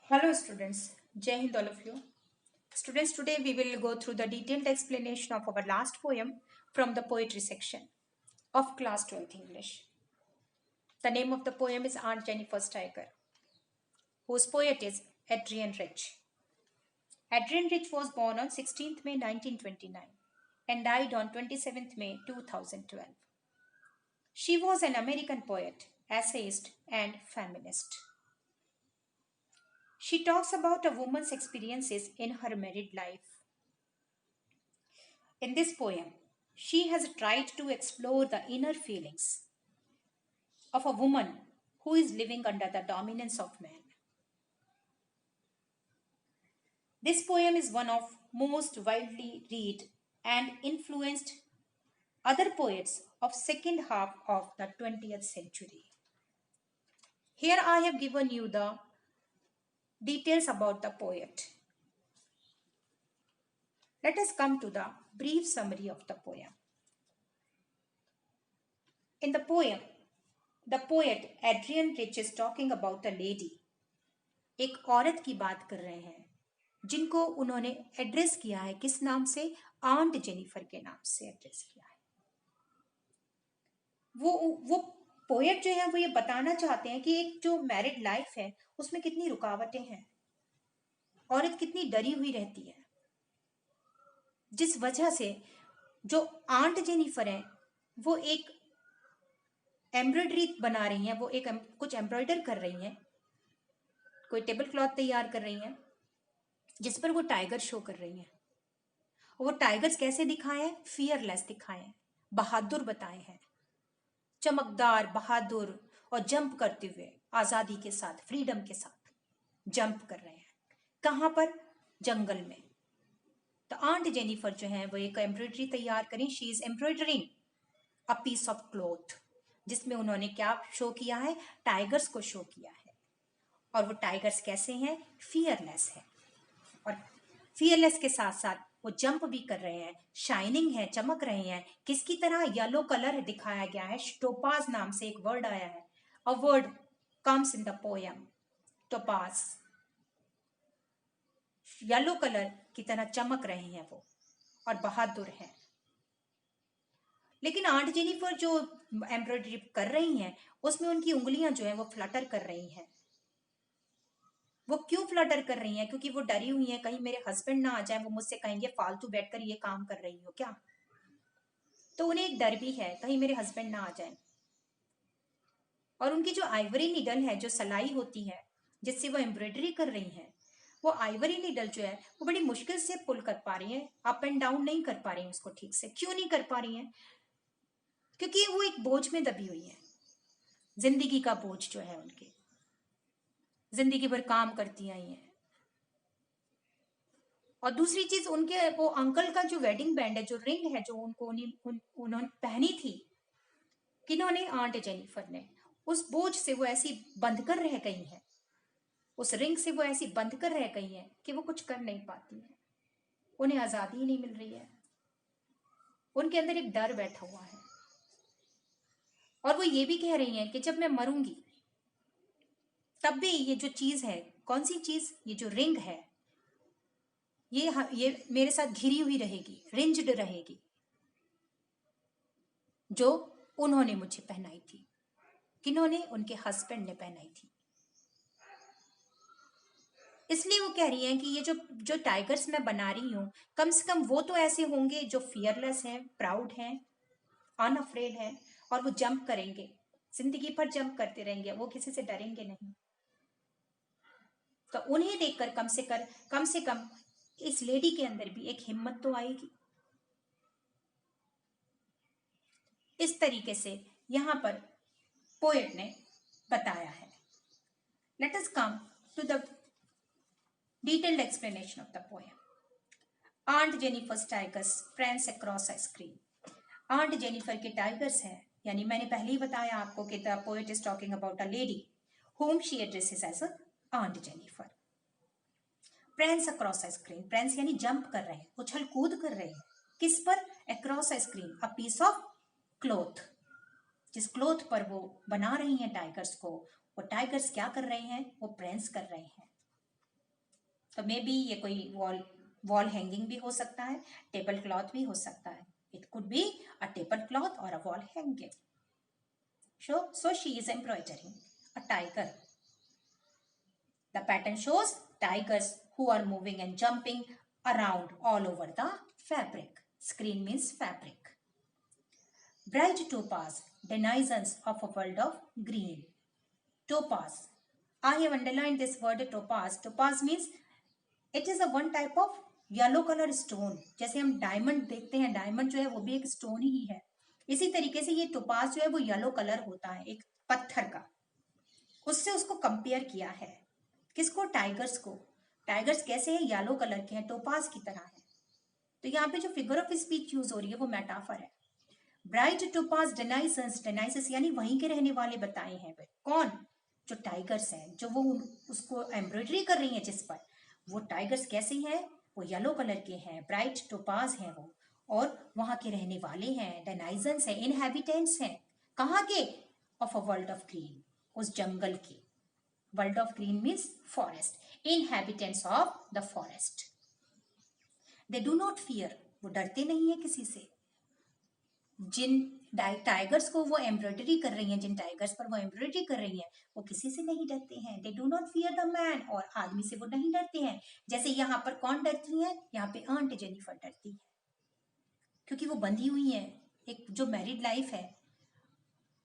Hello students, Jai Hind all of you. Students, today we will go through the detailed explanation of our last poem from the poetry section of class 12th English. The name of the poem is Aunt Jennifer's Tiger, whose poet is Adrian Rich. Adrian Rich was born on 16th May 1929 and died on 27th May 2012. She was an American poet, essayist, and feminist. She talks about a woman's experiences in her married life. In this poem, she has tried to explore the inner feelings of a woman who is living under the dominance of man. This poem is one of most widely read and influenced other poets of second half of the 20th century. Here I have given you the details about the poet. Let us come to the brief summary of the poem. In the poem, the poet Adrian Rich is talking about a lady. एक औरत की बात कर रहे हैं जिनको उन्होंने address किया है, किस नाम से? आंट जेनिफर के नाम से एड्रेस किया है। वो पोएट जो है वो ये बताना चाहते हैं कि एक जो मैरिड लाइफ है उसमें कितनी रुकावटें हैं, औरत कितनी डरी हुई रहती है, जिस वजह से जो आंट जेनिफर है वो एक एम्ब्रॉयडरी बना रही हैं, वो एक कुछ एम्ब्रॉयडर कर रही हैं, कोई टेबल क्लॉथ तैयार कर रही हैं जिस पर वो टाइगर शो कर रही हैं। वो टाइगर्स कैसे दिखाए हैं? फियरलेस दिखाए हैं, बहादुर बताए हैं, चमकदार, बहादुर और जंप करते हुए, आजादी के साथ, फ्रीडम के साथ जंप कर रहे हैं। कहां पर? जंगल में। तो आंट जेनिफर जो है वो एक एम्ब्रॉयडरी तैयार करें, she is embroidering a piece of cloth, जिसमें उन्होंने क्या शो किया है? टाइगर्स को शो किया है। और वो टाइगर्स कैसे हैं? फियरलेस है, और फियरलेस के साथ साथ वो जंप भी कर रहे हैं, शाइनिंग है, चमक रहे हैं। किसकी तरह? येलो कलर दिखाया गया है, टोपाज नाम से एक वर्ड आया है, a word comes in the poem, topaz. Yellow colour की तरह चमक रहे हैं वो, और बहादुर हैं। लेकिन आंट जेनिफर जो एम्ब्रॉयडरी कर रही हैं उसमें उनकी उंगलियां जो है वो फ्लटर कर रही हैं। वो क्यों फ्लटर कर रही हैं? क्योंकि वो डरी हुई हैं, कहीं मेरे हस्बैंड ना आ जाए, वो मुझसे कहेंगे फालतू बैठकर ये काम कर रही हो क्या। तो उन्हें एक डर भी है, कहीं मेरे हस्बैंड ना आ जाए। और उनकी जो आइवरी नीडल है, जो सलाई होती है जिससे वो एम्ब्रॉयडरी कर रही हैं, वो आइवरी नीडल जो है वो बड़ी मुश्किल से पुल कर पा रही है, अप एंड डाउन नहीं कर पा रही है उसको ठीक से। क्यों नहीं कर पा रही है? क्योंकि वो एक बोझ में दबी हुई है, जिंदगी का बोझ जो है उनके, जिंदगी भर काम करती आई हैं। और दूसरी चीज, उनके वो अंकल का जो वेडिंग बैंड है, जो रिंग है, जो उन्होंने पहनी थी, किन्होंने? आंट जेनिफर ने। उस बोझ से वो ऐसी बंध कर रह गई है, उस रिंग से वो ऐसी बंध कर रह गई है कि वो कुछ कर नहीं पाती है, उन्हें आजादी ही नहीं मिल रही है, उनके अंदर एक डर बैठा हुआ है। और वो ये भी कह रही हैं कि जब मैं मरूंगी तब भी ये जो चीज है, कौन सी चीज? ये जो रिंग है, ये मेरे साथ घिरी हुई रहेगी, रिंज्ड रहेगी, जो उन्होंने मुझे पहनाई थी। किन्होंने? उनके हस्बैंड ने पहनाई थी। इसलिए वो कह रही हैं कि ये जो जो टाइगर्स मैं बना रही हूं, कम से कम वो तो ऐसे होंगे जो फियरलेस हैं, प्राउड हैं, अनअफ्रेड हैं, और वो जंप करेंगे, जिंदगी भर जंप करते रहेंगे, वो किसी से डरेंगे नहीं। तो उन्हें देखकर कम से कम इस लेडी के अंदर भी एक हिम्मत तो आएगी। इस तरीके से यहां पर पोएट ने बताया है। Let us come to the detailed explanation of the poem. Aunt Jennifer's tigers friends across a screen. Aunt Jennifer के टाइगर्स हैं, यानी मैंने पहले ही बताया आपको कि the poet is talking about a lady whom she addresses as a Aunt Jennifer. Prance across a screen. Prance यानी जंप कर रहे हैं, उछल कूद कर रहे हैं। किस पर? Across a screen, a piece of cloth. जिस क्लोथ पर वो बना रही हैं टाइगर्स को, वो टाइगर्स क्या कर रहे हैं? वो प्रेंस कर रहे हैं। तो मे बी ये कोई वॉल हैंगिंग भी हो सकता है, टेबल क्लॉथ भी हो सकता है. It could be a tablecloth or a wall hanging. So she is embroidering a tiger. The pattern shows tigers who are moving and jumping around all over the fabric. Screen means fabric. Bright topaz, denizens of a world of green. Topaz. I have underlined this word topaz. Topaz means it is a one type of yellow colour stone. जैसे हम diamond देखते हैं, diamond जो है वो भी एक stone ही है. इसी तरीके से ये टोपाज जो है वो येलो कलर होता है, एक पत्थर का. उससे उसको कंपेयर किया है. किसको? टाइगर्स को. टाइगर्स कैसे हैं? येलो कलर के हैं, टोपाज की तरह है. तो यहाँ पे जो फिगर ऑफ स्पीच यूज हो रही है वो मेटाफर है. ब्राइट टोपाज डेनाइसेंस, डेनाइसेंस यानी वहीं के रहने वाले बताए हैं. कौन? जो टाइगर्स हैं, जो वो उसको एम्ब्रॉयडरी कर रही हैं जिस पर, वो टाइगर्स कैसे हैं? वो येलो कलर के हैं, ब्राइट टोपाज हैं वो, और वहां के रहने वाले हैं, डेनाइजेंस हैं, इनहेबिटेंट्स हैं. कहाँ के? Of a world of green, उस जंगल के. World of green means forest. Inhabitants of the forest. They do not fear, वो डरते नहीं है किसी से. जिन टाइगर्स को वो एम्ब्रॉयडरी कर रही हैं, जिन टाइगर्स पर वो एम्ब्रॉयडरी कर रही हैं, वो किसी से नहीं डरते हैं. दे do not fear the man, और आदमी से वो नहीं डरते हैं. जैसे यहाँ पर कौन डरती है? यहाँ पे आंट जेनिफर डरती है, क्योंकि वो बंधी हुई है. एक जो मैरिड लाइफ है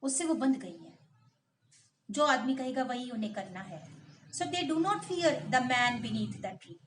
उससे वो बंध गई है. जो आदमी कहेगा वही उन्हें करना है. So they do not fear the man beneath the tree.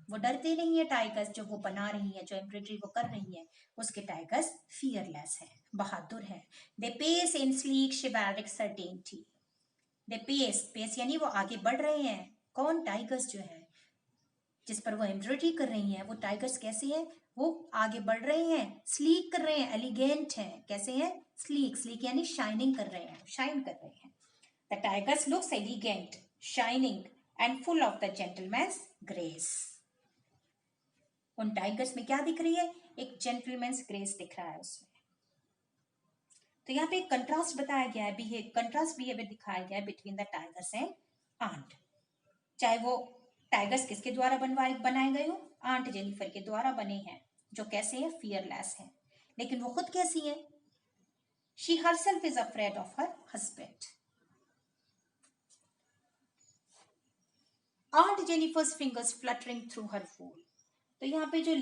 वो डरते नहीं है टाइगर्स जो वो बना रही है, जो एम्ब्रॉयडरी वो कर रही है, उसके टाइगर्स फियरलेस है, बहादुर है. They pace in sleek chivalric certainty. They pace, pace यानी वो आगे बढ़ रहे हैं. कौन? टाइगर्स जो है जिस पर वो एम्ब्रॉयडरी कर रही हैं, वो टाइगर्स कैसे हैं? वो आगे बढ़ रहे हैं, स्लीक कर रहे हैं, एलिगेंट हैं. कैसे हैं? स्लीक. स्लीक यानी शाइनिंग कर रहे हैं, शाइन कर रहे हैं. The tigers looks elegant, shining and full of the gentleman's grace. उन टाइगर्स में क्या दिख रही है? एक जेंटलमैन्स ग्रेस दिख रहा है उसमें. तो यहाँ पे एक कंट्रास्ट बताया गया है, कंट्रास्ट बिहेवियर दिखाया गया है between the tigers and aunt. चाहे वो टाइगर्स किसके द्वारा बनाए गए हो? आंट जेनिफर के द्वारा बने हैं, जो कैसे हैं? फियरलेस हैं. लेकिन वो खुद कैसी हैं? She herself is afraid of her husband. Aunt Jennifer's fingers fluttering through her wool. तो यहाँ पे जो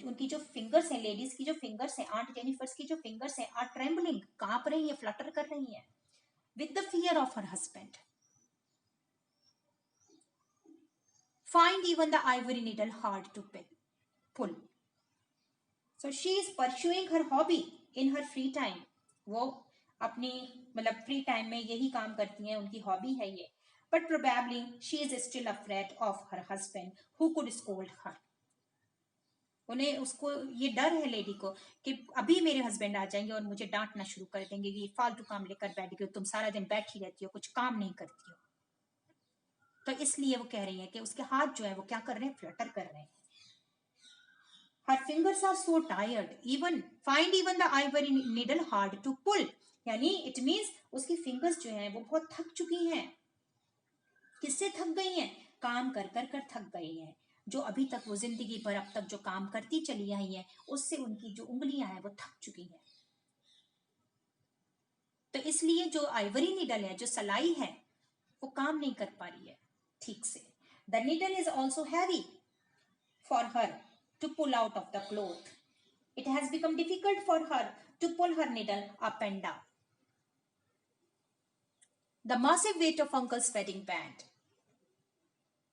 उनकी जो फिंगर्स हैं, लेडीज की जो फिंगर्स हैं, आंट जेनिफर्स की जो फिंगर्स हैं, आर ट्रेम्बलिंग, कांप रही है, फ्लटर कर रही हैं, with the fear of her husband. Find even the ivory needle hard to pull. So she is pursuing her hobby in her free time. वो अपनी मतलब फ्री टाइम में यही काम करती हैं, उनकी हॉबी है ये. But probably she is still afraid of her husband who could scold her. उन्हें उसको ये डर है लेडी को कि अभी मेरे हस्बैंड आ जाएंगे और मुझे डांटना शुरू कर देंगे कि फालतू काम लेकर बैठ गई हो, तुम सारा दिन बैठी रहती हो, कुछ काम नहीं करती हो. तो इसलिए वो कह रही है कि उसके हाथ जो है वो क्या कर रहे हैं? फ्लटर कर रहे हैं. Her fingers are so tired. Find even the ivory needle hard to pull. यानी it means उसकी fingers जो हैं वो बहुत थक चुकी हैं. किससे थक गई हैं? काम कर कर कर थक गई हैं. जो अभी तक वो जिंदगी भर अब तक जो काम करती चली आई हैं, उससे उनकी जो उंगलियां हैं वो थक चुकी हैं. तो इसलिए जो आइवरी नीडल है, जो सलाई है, वो काम नहीं कर पा रही है ठीक से. The needle is also heavy for her to pull out of the cloth. It has become difficult for her to pull her needle up and down. The massive weight of Uncle's wedding band.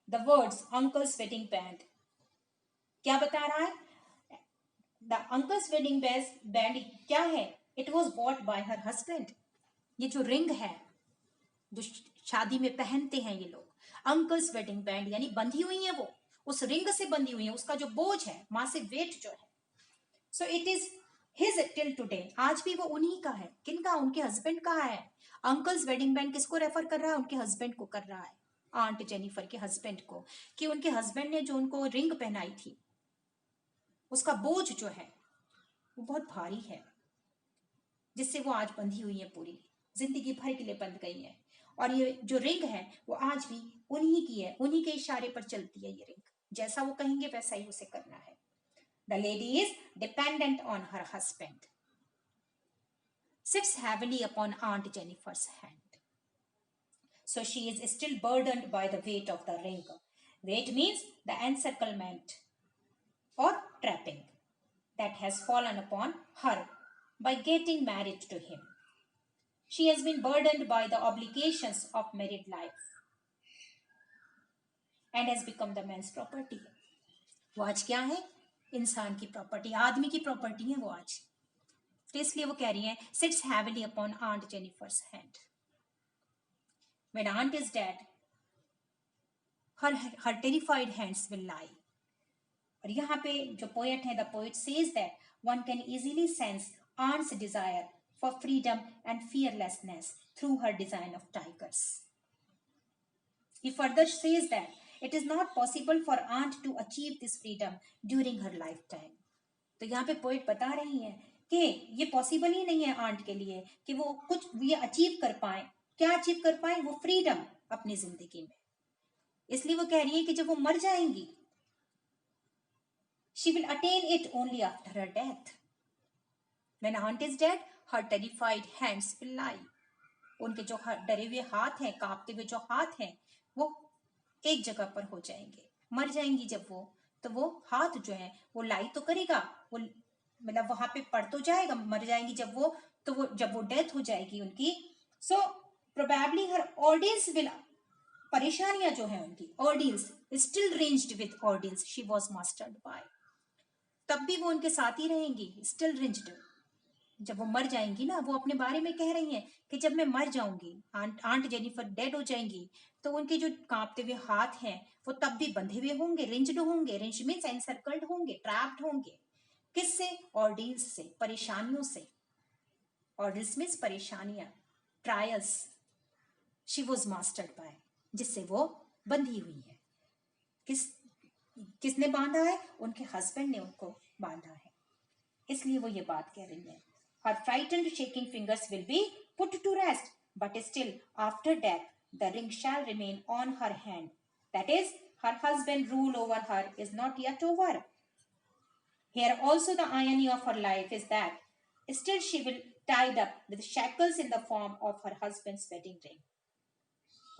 The words Uncle's wedding band क्या बता रहा है? The Uncle's wedding band क्या है? It was bought by her husband. ये जो ring है जो शादी में पहनते हैं ये लोग, अंकल्स वेडिंग बैंड यानी बंधी हुई है, वो उस रिंग से बंधी हुई है. उसका जो बोझ है, मासिव वेट जो है, so it is his till today. आज भी वो उन्हीं का है. किनका? उनके हस्बैंड का है. अंकल्स वेडिंग बैंड किसको रेफर कर रहा है? उनके हस्बैंड को कर रहा है, आंट जेनिफर के हस्बैंड को, कि उनके हस्बैंड ने जो उनको रिंग पहनाई थी, उसका बोझ जो है वो बहुत भारी है, जिससे वो आज बंधी हुई है, पूरी जिंदगी भर के लिए बंध गई है. और ये जो रिंग है वो आज भी उन्हीं की है, उन्हीं के इशारे पर चलती है ये रिंग, जैसा वो कहेंगे वैसा ही उसे करना है। The lady is dependent on her husband, sits heavily upon Aunt Jennifer's hand. So she is still burdened by the weight of the ring. Weight means the encirclement or trapping that has fallen upon her by getting married to him. She has been burdened by the obligations of married life and has become the man's property. वो आज क्या है? इंसान की property, आदमी की property है वो आज। तो इसलिए वो कह रही है sits heavily upon Aunt Jennifer's hand. When aunt is dead, her terrified hands will lie. और यहाँ पे जो पोएट है, the poet says that one can easily sense aunt's desire for freedom and fearlessness through her design of tigers. He further says that it is not possible for aunt to achieve this freedom during her lifetime. तो यहाँ पे poet बता रही हैं कि ये possible ही नहीं है आंट के लिए कि वो कुछ ये अचीव कर पाए। क्या अचीव कर पाए? वो फ्रीडम अपनी जिंदगी में। इसलिए वो कह रही है कि जब वो मर जाएंगी, she will attain it only after her death. When aunt is dead, her terrified hands will lie. उनके जो डरे हुए हाथ हैं, कांपते हुए जो हाथ हैं, वो एक जगह पर हो जाएंगे। मर जाएंगी जब वो, तो वो हाथ जो है वो लाई तो करेगा, वो मतलब वहां पे पड़ तो जाएगा। मर जाएंगी जब वो, तो वो जब वो डेथ हो जाएगी उनकी, so probably her audience will, परेशानियां जो है उनकी, audience still ranged with audience she was mastered bye, तब भी वो उनके साथ ही रहेंगी, स्टिल रेंज्ड। जब वो मर जाएंगी ना, वो अपने बारे में कह रही हैं कि जब मैं मर जाऊंगी, आंट जेनिफर डेड हो जाएंगी, तो उनके जो कांपते हुए हाथ हैं वो तब भी बंधे हुए होंगे, रेंज्ड होंगे। रेंज मीन्स एनसर्कल्ड होंगे, ट्रैप्ड होंगे। किससे? ऑर्डियंस से, परेशानियों से। ऑर्डियंस मीन्स परेशानियां, trials. She was mastered bye, जिससे वो बंधी हुई है। किसने बांधा है? उनके हस्बैंड ने उनको बांधा है। इसलिए वो ये बात कह रही है। Her frightened shaking fingers will be put to rest, but still after death the ring shall remain on her hand. That is, her husband's rule over her is not yet over. Here also the irony of her life is that still she will tied up with shackles in the form of her husband's wedding ring.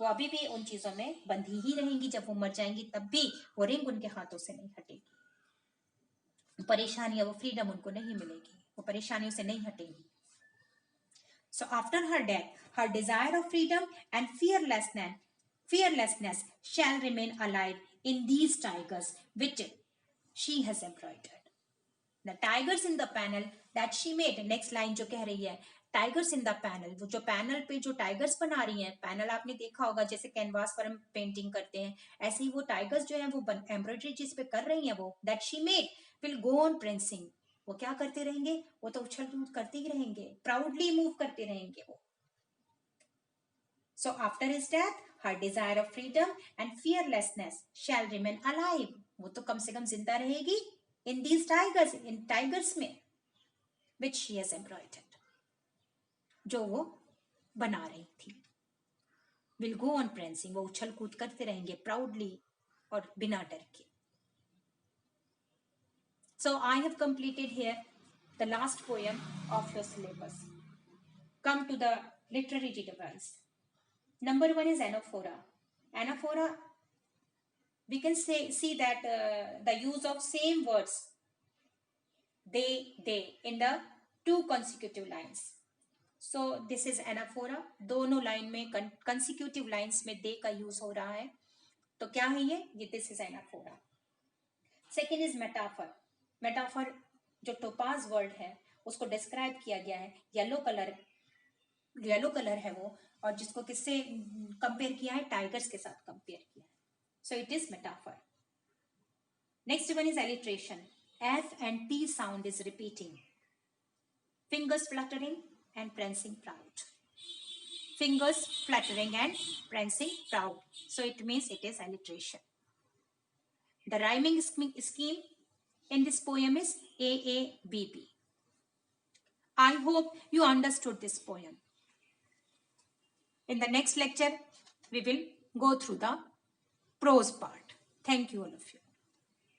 वो अभी भी उन चीजों में बंधी ही रहेंगी। जब वो मर जाएंगी तब भी वो रिंग उनके हाथों से नहीं हटेगी। परेशानियां, वो फ्रीडम उनको नहीं मिलेगी, वो परेशानियों से नहीं हटेंगी। So after her death, her desire of freedom and fearlessness shall remain alive in these tigers which she has embroidered. The tigers in the panel that she made. Next line जो कह रही है, टाइगर्स इन द पैनल, वो जो panel पे जो tigers बना रही हैं, पैनल आपने देखा होगा जैसे कैनवास पर हम पेंटिंग करते हैं, ऐसे ही वो टाइगर्स जो हैं वो एम्ब्रॉयडरी जिस पे कर रही हैं, वो that she made will go on prancing. वो क्या करते रहेंगे? वो तो उछल कूद करते ही रहेंगे, प्राउडली मूव करते रहेंगे वो। So after his death her desire of freedom and fearlessness shall remain alive. वो तो कम से कम जिंदा रहेगी इन दीज टाइगर्स, इन टाइगर्स में, विच शी हैज एम्ब्रॉयडर्ड, जो वो बना रही थी। विल गो ऑन प्रिंसिंग, वो उछल कूद करते रहेंगे प्राउडली और बिना डर के। So I have completed here the last poem of your syllabus. Come to the literary device. Number 1 is anaphora. Anaphora, we can see that the use of same words they in the 2 consecutive lines. So this is anaphora. दोनों line में consecutive lines में they का use हो रहा है। तो क्या है ये this is anaphora. Second is metaphor. Metaphor जो टोपाज वर्ड है उसको डिस्क्राइब किया गया है। येलो कलर है वो, और जिसको किससे कंपेयर किया है? टाइगर्स के साथ कंपेयर किया है। So it is metaphor. Next one is alliteration. F and P sound is repeating. Fingers fluttering and prancing proud. Fingers fluttering and prancing proud. So it means it is alliteration. The rhyming scheme in this poem is AABB. I hope you understood this poem. In the next lecture, we will go through the prose part. Thank you all of you.